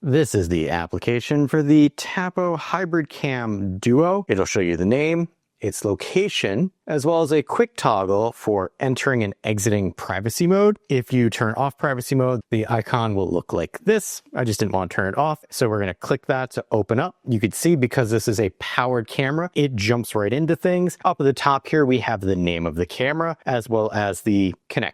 This is the application for the Tapo Hybrid Cam Duo. It'll show you the name, its location, as well as a quick toggle for entering and exiting privacy mode. If you turn off privacy mode, the icon will look like this. I just didn't want to turn it off, so we're going to click that to open up. You can see because this is a powered camera, it jumps right into things. Up at the top here, we have the name of the camera, as well as the connectivity.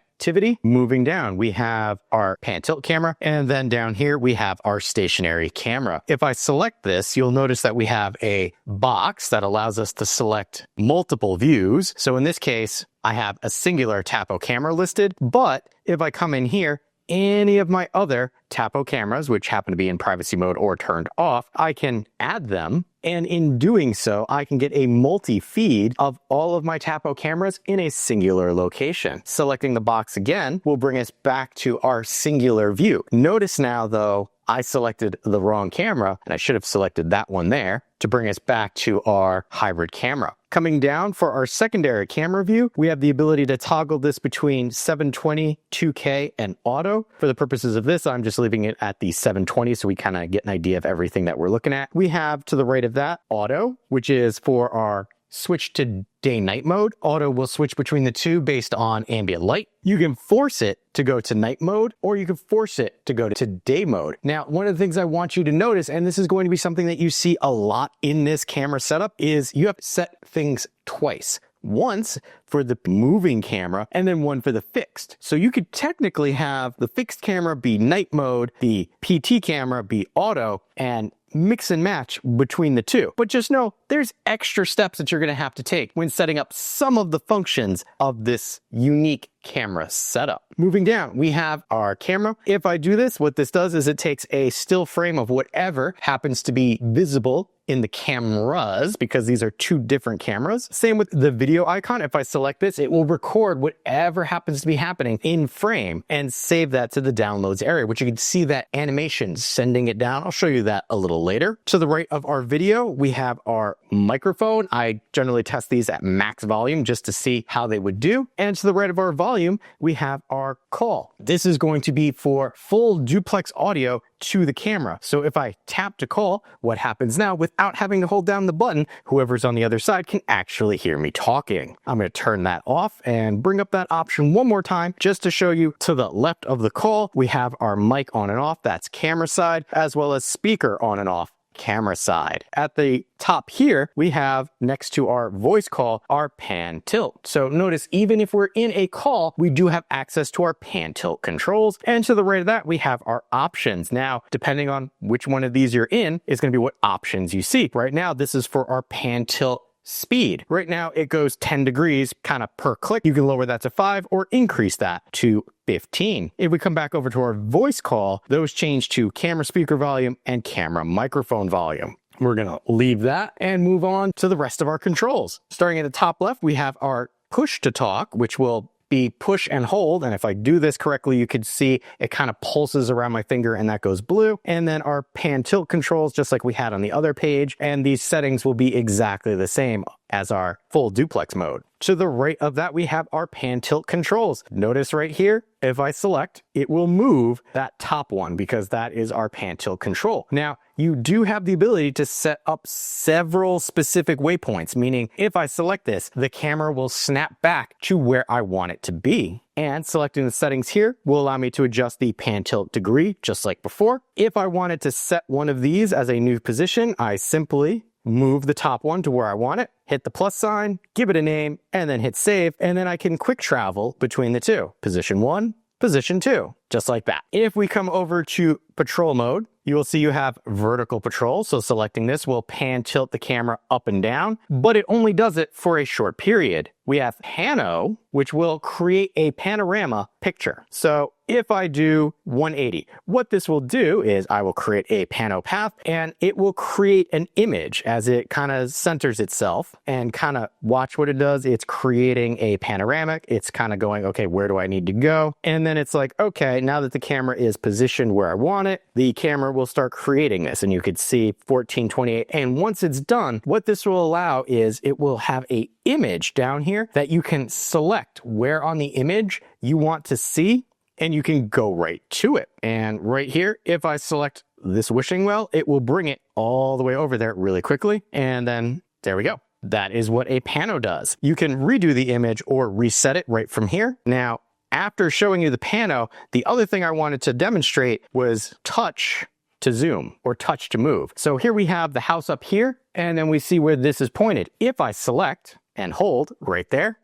Moving down, we have our pan tilt camera, and then down here we have our stationary camera. If I select this, you'll notice that we have a box that allows us to select multiple views. So in this case, I have a singular Tapo camera listed, but if I come in here, any of my other Tapo cameras, which happen to be in privacy mode or turned off, I can add them. And in doing so, I can get a multi-feed of all of my Tapo cameras in a singular location. Selecting the box again will bring us back to our singular view. Notice now, though, I selected the wrong camera, and I should have selected that one there to bring us back to our hybrid camera. Coming down for our secondary camera view, we have the ability to toggle this between 720, 2K, and auto. For the purposes of this, I'm just leaving it at the 720 so we kind of get an idea of everything that we're looking at. We have to the right of that auto, which is for our switch to day-night mode. Auto will switch between the two based on ambient light. You can force it to go to night mode, or you can force it to go to day mode. Now, one of the things I want you to notice, and this is going to be something that you see a lot in this camera setup, is you have to set things twice. Once for the moving camera and then one for the fixed. So you could technically have the fixed camera be night mode, the PT camera be auto, and mix and match between the two. But just know there's extra steps that you're going to have to take when setting up some of the functions of this unique camera setup. Moving down, we have our camera. If I do this, what this does is it takes a still frame of whatever happens to be visible in the cameras, because these are two different cameras. Same with the video icon. If I select this, it will record whatever happens to be happening in frame and save that to the downloads area, which you can see that animation sending it down. I'll show you that a little later. To the right of our video, we have our microphone. I generally test these at max volume just to see how they would do. And to the right of our volume, we have our call. This is going to be for full duplex audio to the camera. So if I tap to call, what happens now, without having to hold down the button, whoever's on the other side can actually hear me talking. I'm going to turn that off and bring up that option one more time just to show you. To the left of the call, we have our mic on and off. That's camera side, as well as speaker on and off, camera side. At the top here, we have next to our voice call, our pan tilt. So notice even if we're in a call, we do have access to our pan tilt controls. And to the right of that, we have our options. Now, depending on which one of these you're in, is going to be what options you see. Right now, this is for our pan tilt speed. Right now, it goes 10 degrees kind of per click. You can lower that to 5 or increase that to 15. If we come back over to our voice call, those change to camera speaker volume and camera microphone volume. We're going to leave that and move on to the rest of our controls. Starting at the top left, we have our push to talk, which will be push and hold. And if I do this correctly, you can see it kind of pulses around my finger and that goes blue. And then our pan tilt controls, just like we had on the other page. And these settings will be exactly the same as our full duplex mode. To the right of that, we have our pan tilt controls. Notice right here, if I select, it will move that top one because that is our pan tilt control. Now, you do have the ability to set up several specific waypoints, meaning if I select this, the camera will snap back to where I want it to be. And selecting the settings here will allow me to adjust the pan tilt degree, just like before. If I wanted to set one of these as a new position, I simply move the top one to where I want it, hit the plus sign, give it a name, and then hit save. And then I can quick travel between the two. Position 1, position 2, just like that. If we come over to patrol mode, you will see you have vertical patrol. So selecting this will pan tilt the camera up and down, but it only does it for a short period. We have pano, which will create a panorama picture. So if I do 180, what this will do is I will create a pano path and it will create an image as it kind of centers itself and kind of watch what it does. It's creating a panoramic. It's kind of going, okay, where do I need to go? And then it's like, okay, now that the camera is positioned where I want it, the camera will start creating this and you could see 1428. And once it's done, what this will allow is it will have a image down here that you can select where on the image you want to see and you can go right to it. And right here, if I select this wishing well, it will bring it all the way over there really quickly. And then there we go. That is what a pano does. You can redo the image or reset it right from here. Now, after showing you the pano, the other thing I wanted to demonstrate was touch to zoom or touch to move. So here we have the house up here, and then we see where this is pointed. If I select and hold right there,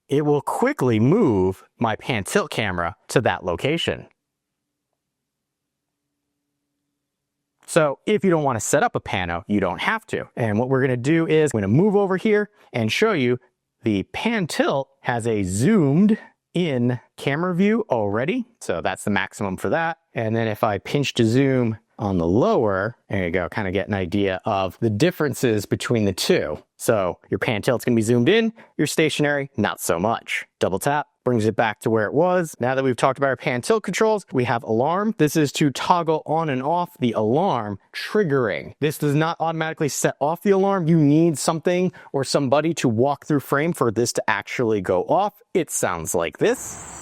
it will quickly move my pan tilt camera to that location. So if you don't want to set up a pano, you don't have to. And what we're going to do is we're going to move over here and show you the pan tilt has a zoomed in camera view already. So that's the maximum for that. And then if I pinch to zoom on the lower, there you go, kind of get an idea of the differences between the two. So your pan tilt's gonna be zoomed in, your stationary, not so much. Double tap brings it back to where it was. Now that we've talked about our pan tilt controls, we have alarm. This is to toggle on and off the alarm triggering. This does not automatically set off the alarm. You need something or somebody to walk through frame for this to actually go off. It sounds like this.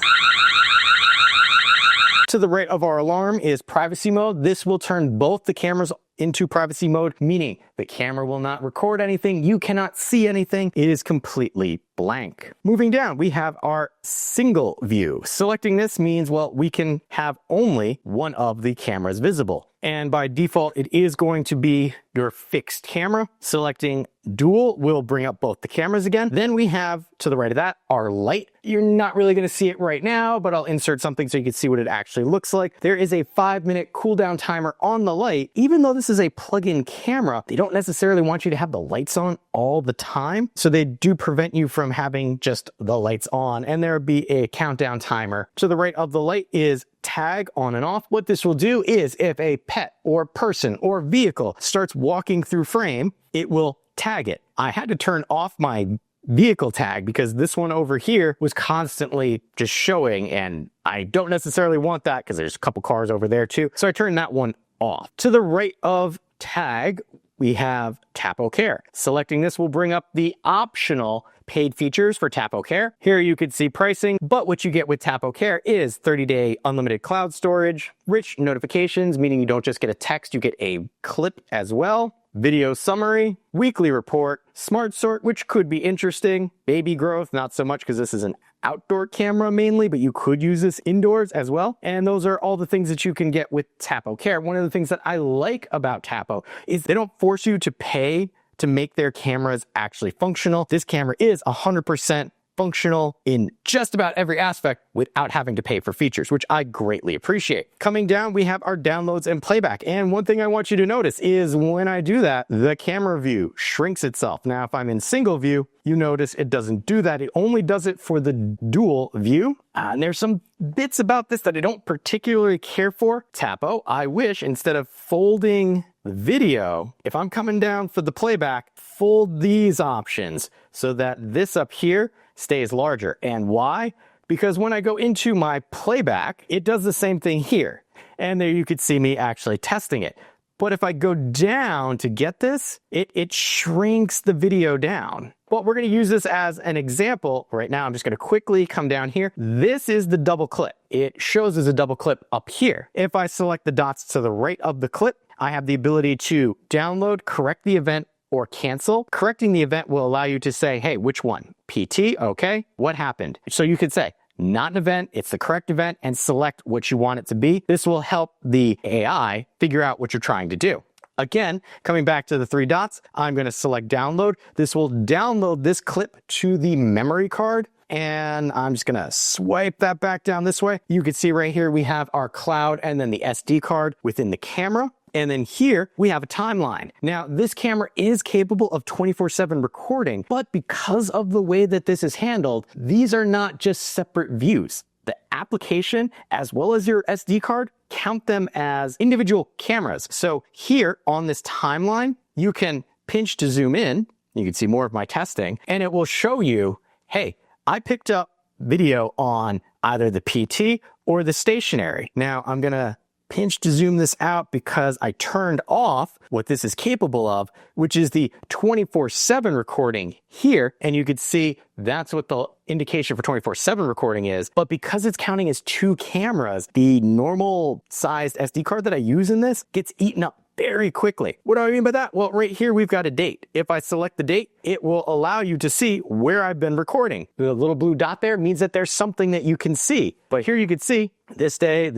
To the right of our alarm is privacy mode. This will turn both the cameras into privacy mode, meaning the camera will not record anything. You cannot see anything. It is completely blank. Moving down, we have our single view. Selecting this means, well, we can have only one of the cameras visible. And by default, it is going to be your fixed camera. Selecting dual will bring up both the cameras again. Then we have, to the right of that, our light. You're not really going to see it right now, but I'll insert something so you can see what it actually looks like. There is a 5-minute cooldown timer on the light. Even though this is a plug-in camera, they don't necessarily want you to have the lights on all the time. So they do prevent you from having just the lights on, and there will be a countdown timer. To the right of the light is tag on and off. What this will do is if a pet or person or vehicle starts walking through frame, it will tag it. I had to turn off my vehicle tag because this one over here was constantly just showing, and I don't necessarily want that because there's a couple cars over there too. So I turned that one off. To the right of tag, we have Tapo Care. Selecting this will bring up the optional paid features for Tapo Care. Here you could see pricing, but what you get with Tapo Care is 30-day unlimited cloud storage, rich notifications, meaning you don't just get a text, you get a clip as well, video summary, weekly report, smart sort, which could be interesting, baby growth, not so much because this is an outdoor camera mainly, but you could use this indoors as well. And those are all the things that you can get with Tapo Care. One of the things that I like about Tapo is they don't force you to pay to make their cameras actually functional. This camera is 100% functional in just about every aspect without having to pay for features, which I greatly appreciate. Coming down, we have our downloads and playback. And one thing I want you to notice is when I do that, the camera view shrinks itself. Now, if I'm in single view, you notice it doesn't do that. It only does it for the dual view. And there's some bits about this that I don't particularly care for. Tapo, I wish instead of folding the video, if I'm coming down for the playback, fold these options so that this up here stays larger. And why? Because when I go into my playback, it does the same thing here. And there you could see me actually testing it. But if I go down to get this, it shrinks the video down. Well, we're going to use this as an example. Right now, I'm just going to quickly come down here. This is the double clip. It shows as a double clip up here. If I select the dots to the right of the clip, I have the ability to download, correct the event, or cancel. Correcting the event will allow you to say, hey, which one? PT, okay, what happened? So you could say, not an event, it's the correct event, and select what you want it to be. This will help the AI figure out what you're trying to do. Again, coming back to the 3 dots, I'm going to select download. This will download this clip to the memory card. And I'm just going to swipe that back down this way. You can see right here, we have our cloud and then the SD card within the camera. And then here we have a timeline. Now, this camera is capable of 24/7 recording, but because of the way that this is handled, these are not just separate views. The application, as well as your SD card, count them as individual cameras. So here on this timeline, you can pinch to zoom in. You can see more of my testing, and it will show you, hey, I picked up video on either the PT or the stationary. Now I'm going to pinch to zoom this out because I turned off what this is capable of, which is the 24/7 recording here. And you could see that's what the indication for 24/7 recording is. But because it's counting as 2 cameras, the normal sized SD card that I use in this gets eaten up very quickly. What do I mean by that? Well, right here, we've got a date. If I select the date, it will allow you to see where I've been recording. The little blue dot there means that there's something that you can see. But here you can see this day,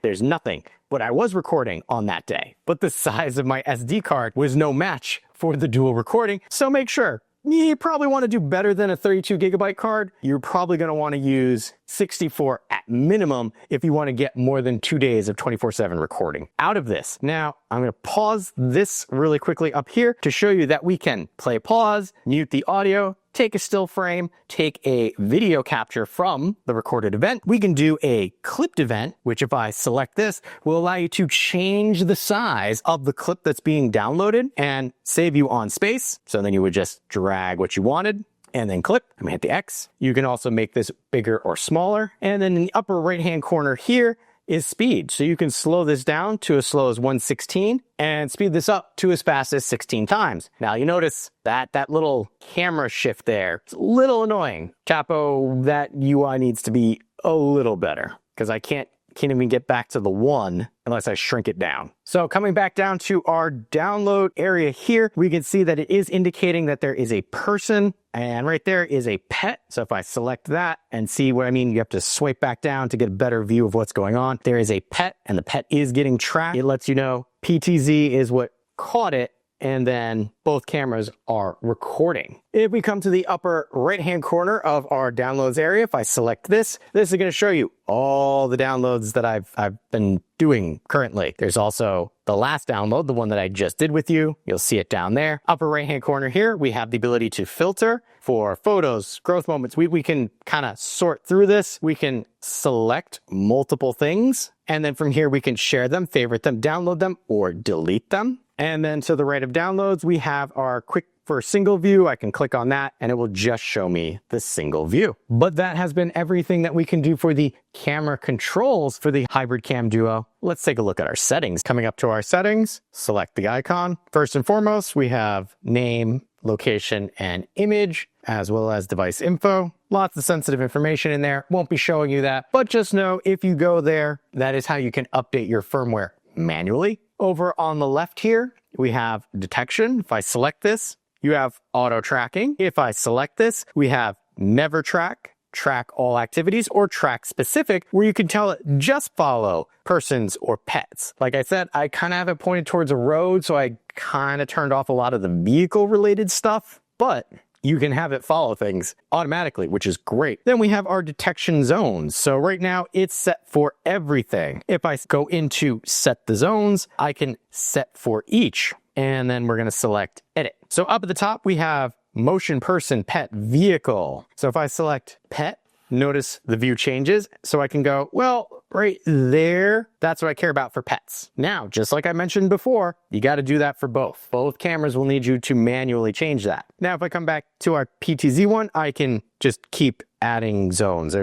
there's nothing. But I was recording on that day. But the size of my SD card was no match for the dual recording. So make sure. You probably want to do better than a 32 gigabyte card. You're probably going to want to use 64 at minimum if you want to get more than 2 days of 24/7 recording out of this. Now, I'm going to pause this really quickly up here to show you that we can play pause, mute the audio, take a still frame, take a video capture from the recorded event. We can do a clipped event, which if I select this, will allow you to change the size of the clip that's being downloaded and save you on space. So then you would just drag what you wanted and then clip. I'm gonna hit the X. You can also make this bigger or smaller. And then in the upper right-hand corner here is speed. So you can slow this down to as slow as 1/16 and speed this up to as fast as 16 times. Now you notice that little camera shift there, it's a little annoying. Tapo, that UI needs to be a little better because I can't even get back to the 1 unless I shrink it down. So coming back down to our download area here, we can see that it is indicating that there is a person and right there is a pet. So if I select that and see what I mean, you have to swipe back down to get a better view of what's going on. There is a pet and the pet is getting tracked. It lets you know PTZ is what caught it. And then both cameras are recording. If we come to the upper right-hand corner of our downloads area, if I select this is going to show you all the downloads that I've been doing currently. There's also the last download, the one that I just did with you. You'll see it down there. Upper right-hand corner here, we have the ability to filter for photos, growth moments. We can kind of sort through this. We can select multiple things. And then from here, we can share them, favorite them, download them, or delete them. And then to the right of downloads, we have our quick for single view. I can click on that and it will just show me the single view. But that has been everything that we can do for the camera controls for the Hybrid Cam Duo. Let's take a look at our settings. Coming up to our settings, select the icon. First and foremost, we have name, location, and image, as well as device info. Lots of sensitive information in there. Won't be showing you that, but just know if you go there, that is how you can update your firmware manually. Over on the left here, we have detection. If I select this, you have auto tracking. If I select this, we have never track, track all activities, or track specific, where you can tell it just follow persons or pets. Like I said, I kind of have it pointed towards a road, so I kind of turned off a lot of the vehicle related stuff, but you can have it follow things automatically, which is great. Then we have our detection zones. So right now it's set for everything. If I go into set the zones, I can set for each, and then we're going to select edit. So up at the top, we have motion, person, pet, vehicle. So if I select pet, notice the view changes. So I can go, well, right there, that's what I care about for pets. Now, just like I mentioned before, you got to do that for both. Both cameras will need you to manually change that. Now, if I come back to our PTZ one, I can just keep adding zones.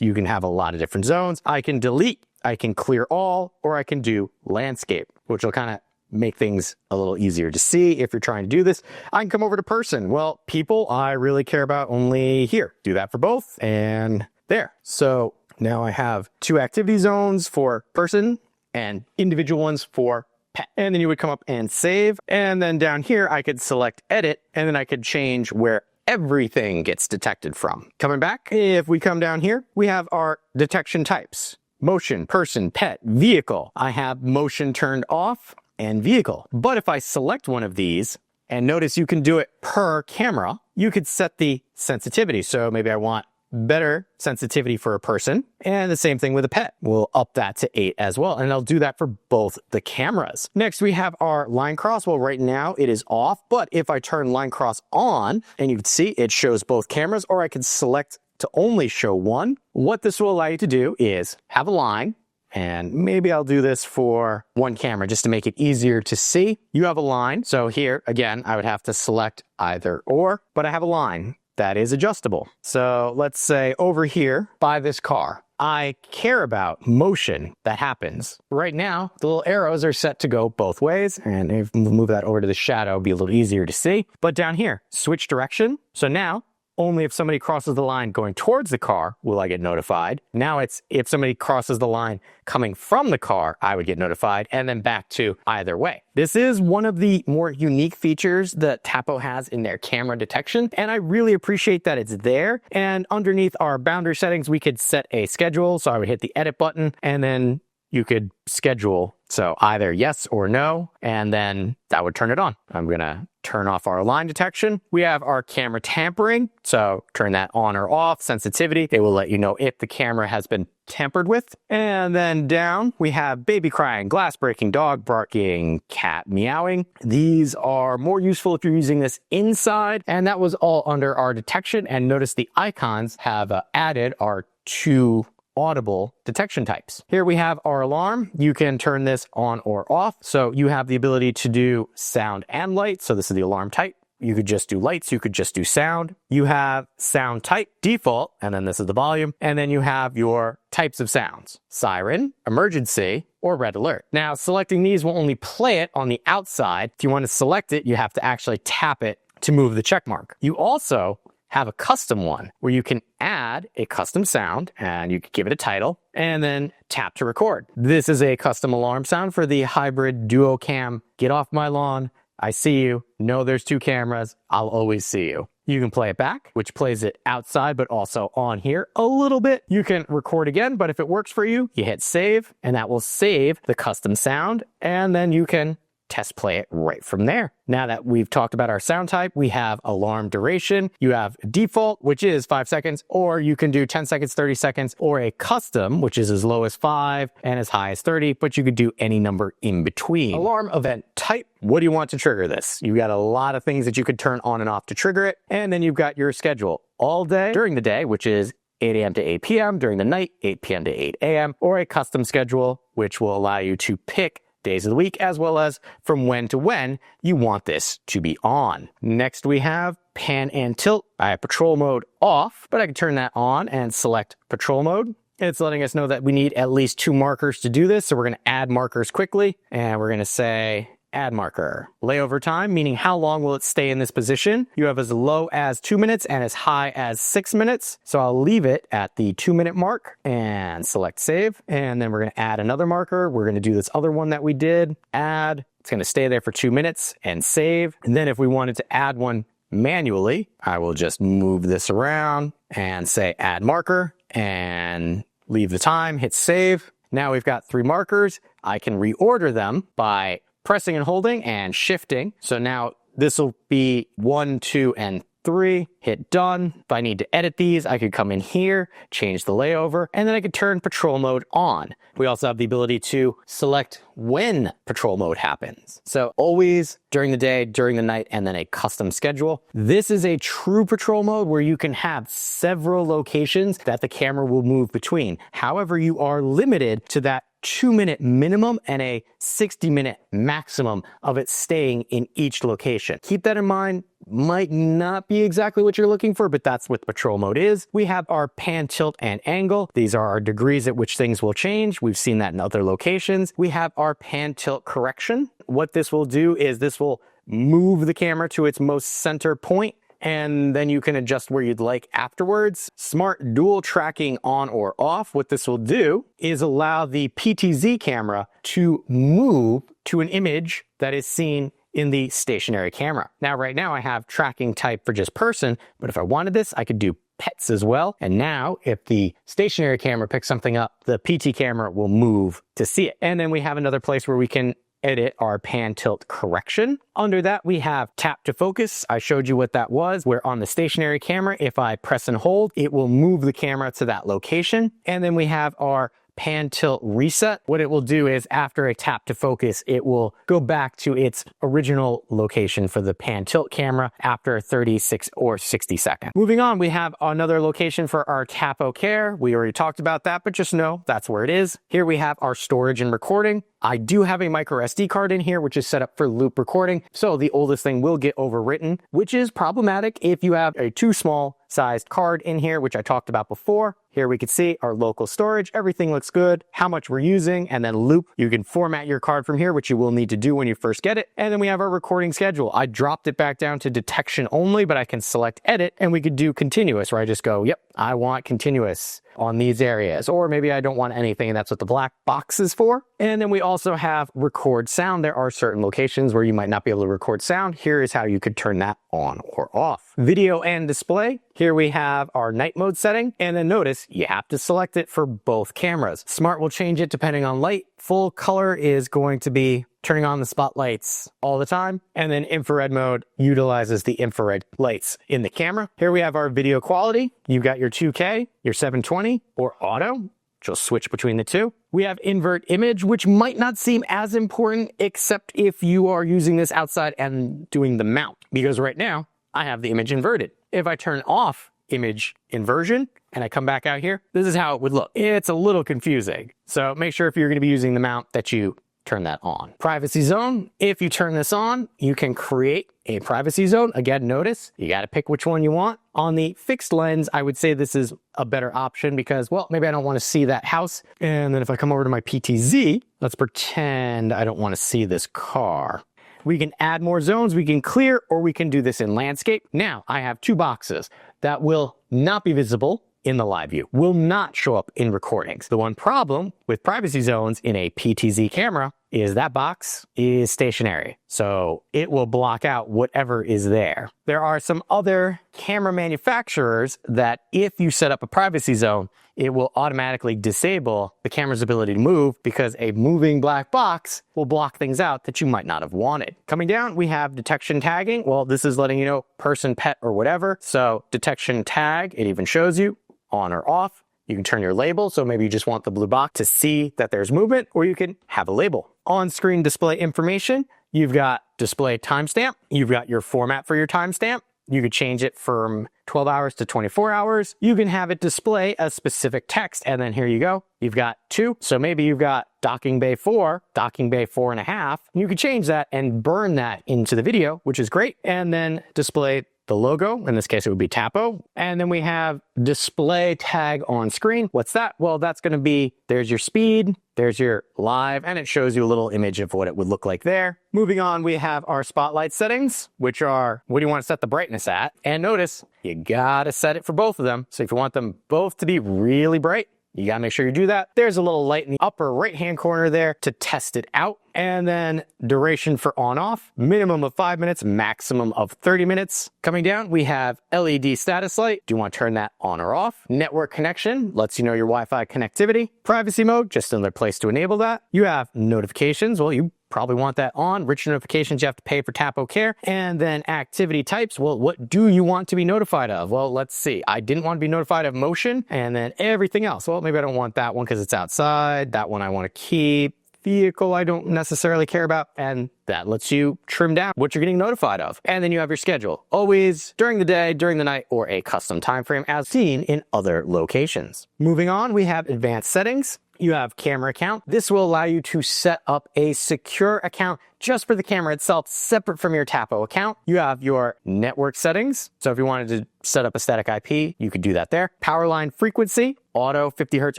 You can have a lot of different zones. I can delete, I can clear all, or I can do landscape, which will kind of make things a little easier to see if you're trying to do this. I can come over to person. Well, people, I really care about only here. Do that for both and there. So now I have 2 activity zones for person and individual ones for pet. And then you would come up and save. And then down here, I could select edit, and then I could change where everything gets detected from. Coming back, if we come down here, we have our detection types. Motion, person, pet, vehicle. I have motion turned off and vehicle. But if I select one of these, and notice you can do it per camera, you could set the sensitivity. So maybe I want better sensitivity for a person, and the same thing with a pet. We'll up that to 8 as well, and I'll do that for both the cameras. Next, we have our line cross. Well, right now it is off, but if I turn line cross on, and you can see it shows both cameras, or I can select to only show one. What this will allow you to do is have a line, and maybe I'll do this for one camera just to make it easier to see. You have a line. So here, again, I would have to select either or, but I have a line that is adjustable. So let's say over here by this car, I care about motion that happens. Right now, the little arrows are set to go both ways, and if we move that over to the shadow, it'll be a little easier to see. But down here, switch direction. So now, only if somebody crosses the line going towards the car will I get notified. Now it's if somebody crosses the line coming from the car, I would get notified, and then back to either way. This is one of the more unique features that Tapo has in their camera detection, and I really appreciate that it's there. And underneath our boundary settings, we could set a schedule. So I would hit the edit button, and then you could schedule. So either yes or no, and then that would turn it on. I'm gonna turn off our line detection. We have our camera tampering. So turn that on or off. Sensitivity, they will let you know if the camera has been tampered with. And then down, we have baby crying, glass breaking, dog barking, cat meowing. These are more useful if you're using this inside. And that was all under our detection. And notice the icons have added our two audible detection types. Here we have our alarm. You can turn this on or off. So you have the ability to do sound and light. So this is the alarm type. You could just do lights. You could just do sound. You have sound type default, and then this is the volume. And then you have your types of sounds: siren, emergency, or red alert. Now, selecting these will only play it on the outside. If you want to select it, you have to actually tap it to move the check mark. You also have a custom one where you can add a custom sound, and you can give it a title and then tap to record. This is a custom alarm sound for the hybrid duo cam. Get off my lawn. I see you. No, there's two cameras. I'll always see you. You can play it back, which plays it outside, but also on here a little bit. You can record again, but if it works for you, you hit save, and that will save the custom sound, and then you can test play it right from there. Now that we've talked about our sound type, we have alarm duration. You have default, which is 5 seconds, or you can do 10 seconds, 30 seconds, or a custom, which is as low as 5 and as high as 30, but you could do any number in between. Alarm event type. What do you want to trigger this? You've got a lot of things that you could turn on and off to trigger it. And then you've got your schedule all day during the day, which is 8 a.m. to 8 p.m. during the night, 8 p.m. to 8 a.m., or a custom schedule, which will allow you to pick days of the week, as well as from when to when you want this to be on. Next, we have pan and tilt. I have patrol mode off, but I can turn that on and select patrol mode. It's letting us know that we need at least 2 markers to do this. So we're going to add markers quickly, and we're going to say add marker. Layover time, meaning how long will it stay in this position. You have as low as 2 minutes and as high as 6 minutes. So I'll leave it at the 2-minute mark and select save. And then we're going to add another marker. We're going to do this other one that we did. Add. It's going to stay there for 2 minutes and save. And then if we wanted to add one manually, I will just move this around and say add marker and leave the time, hit save. Now we've got 3 markers. I can reorder them by pressing and holding and shifting. So now this will be 1, 2, and 3. Hit done. If I need to edit these, I could come in here, change the layover, and then I could turn patrol mode on. We also have the ability to select when patrol mode happens. So always during the day, during the night, and then a custom schedule. This is a true patrol mode where you can have several locations that the camera will move between. However, you are limited to that 2-minute minimum and a 60-minute maximum of it staying in each location. Keep that in mind. Might not be exactly what you're looking for, but that's what patrol mode is. We have our pan, tilt, and angle. These are our degrees at which things will change. We've seen that in other locations. We have our pan, tilt correction. What this will do is this will move the camera to its most center point, and then you can adjust where you'd like afterwards. Smart dual tracking on or off. What this will do is allow the PTZ camera to move to an image that is seen in the stationary camera. Now, right now I have tracking type for just person, but if I wanted this, I could do pets as well. And now if the stationary camera picks something up, the PT camera will move to see it. And then we have another place where we can edit our pan tilt correction. Under that, we have tap to focus. I showed you what that was, where on the stationary camera, if I press and hold, it will move the camera to that location. And then we have our pan tilt reset. What it will do is after a tap to focus, it will go back to its original location for the pan tilt camera after 36 or 60 seconds. Moving on, we have another location for our Tapo Care. We already talked about that, but just know that's where it is. Here we have our storage and recording. I do have a micro SD card in here, which is set up for loop recording. So the oldest thing will get overwritten, which is problematic if you have a too small sized card in here, which I talked about before. Here we can see our local storage. Everything looks good, how much we're using, and then loop. You can format your card from here, which you will need to do when you first get it. And then we have our recording schedule. I dropped it back down to detection only, but I can select edit and we could do continuous, where I just go, yep, I want continuous on these areas, or maybe I don't want anything, and that's what the black box is for. And then we also have record sound. There are certain locations where you might not be able to record sound. Here is how you could turn that on or off. Video and display. Here we have our night mode setting, and then notice you have to select it for both cameras. Smart will change it depending on light. Full color is going to be turning on the spotlights all the time. And then infrared mode utilizes the infrared lights in the camera. Here we have our video quality. You've got your 2K, your 720, or auto, which will switch between the two. We have invert image, which might not seem as important, except if you are using this outside and doing the mount, because right now I have the image inverted. If I turn off image inversion and I come back out here, this is how it would look. It's a little confusing. So make sure if you're going to be using the mount that you turn that on. Privacy zone. If you turn this on, you can create a privacy zone. Again, notice you got to pick which one you want. On the fixed lens, I would say this is a better option because, well, maybe I don't want to see that house. And then if I come over to my PTZ, let's pretend I don't want to see this car. We can add more zones, we can clear, or we can do this in landscape. Now, I have two boxes that will not be visible in the live view, will not show up in recordings. The one problem with privacy zones in a PTZ camera is that box is stationary, so it will block out whatever is there. There are some other camera manufacturers that if you set up a privacy zone, it will automatically disable the camera's ability to move because a moving black box will block things out that you might not have wanted. Coming down, we have detection tagging. Well, this is letting you know person, pet, or whatever. So detection tag, it even shows you on or off. You can turn your label, so maybe you just want the blue box to see that there's movement, or you can have a label. On-screen display information, you've got display timestamp, you've got your format for your timestamp. You could change it from 12 hours to 24 hours. You can have it display a specific text, and then here you go. You've got 2, so maybe you've got docking bay 4, docking bay 4.5. You could change that and burn that into the video, which is great, and then display the logo. In this case, it would be Tapo. And then we have display tag on screen. What's that? Well, that's going to be, there's your speed, there's your live, and it shows you a little image of what it would look like there. Moving on, we have our spotlight settings, which are, what do you want to set the brightness at? And notice, you got to set it for both of them. So if you want them both to be really bright, you got to make sure you do that. There's a little light in the upper right-hand corner there to test it out. And then duration for on-off, minimum of 5 minutes, maximum of 30 minutes. Coming down, we have LED status light. Do you want to turn that on or off? Network connection lets you know your Wi-Fi connectivity. Privacy mode, just another place to enable that. You have notifications. Well, you probably want that on. Rich notifications, you have to pay for Tapo Care. And then activity types. Well, what do you want to be notified of? Well, let's see. I didn't want to be notified of motion, and then everything else. Well, maybe I don't want that one because it's outside. That one I want to keep. Vehicle I don't necessarily care about, and that lets you trim down what you're getting notified of. And then you have your schedule, always during the day, during the night, or a custom time frame as seen in other locations. Moving on, we have advanced settings. You have camera account. This will allow you to set up a secure account just for the camera itself, separate from your Tapo account. You have your network settings. So if you wanted to set up a static IP, you could do that there. Power line frequency, auto 50 hertz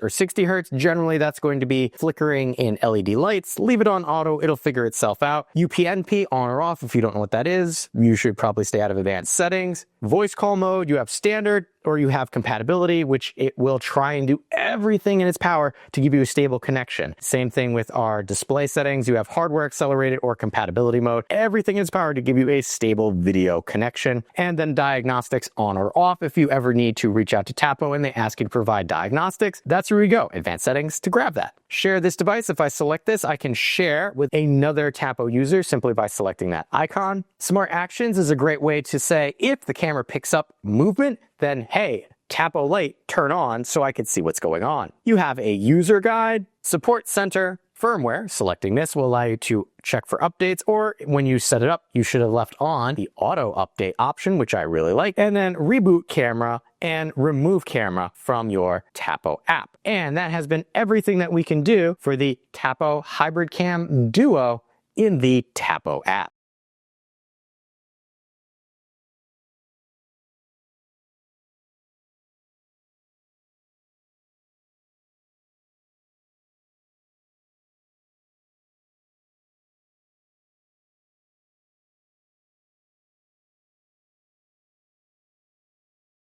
or 60 hertz. Generally, that's going to be flickering in LED lights. Leave it on auto. It'll figure itself out. UPnP on or off. If you don't know what that is, you should probably stay out of advanced settings. Voice call mode, you have standard or you have compatibility, which it will try and do everything in its power to give you a stable connection. Same thing with our display settings. You have hardware accelerated or compatibility mode. Everything in its power to give you a stable video connection. And then diagnostics on or off. If you ever need to reach out to Tapo and they ask you to provide diagnostics, that's where you go. Advanced settings to grab that. Share this device. If I select this, I can share with another Tapo user simply by selecting that icon. Smart actions is a great way to say if the camera picks up movement, then hey, Tapo light, turn on so I can see what's going on. You have a user guide, support center, firmware. Selecting this will allow you to check for updates, or when you set it up, you should have left on the auto update option, which I really like, and then reboot camera and remove camera from your Tapo app. And that has been everything that we can do for the Tapo Hybrid Cam Duo in the Tapo app.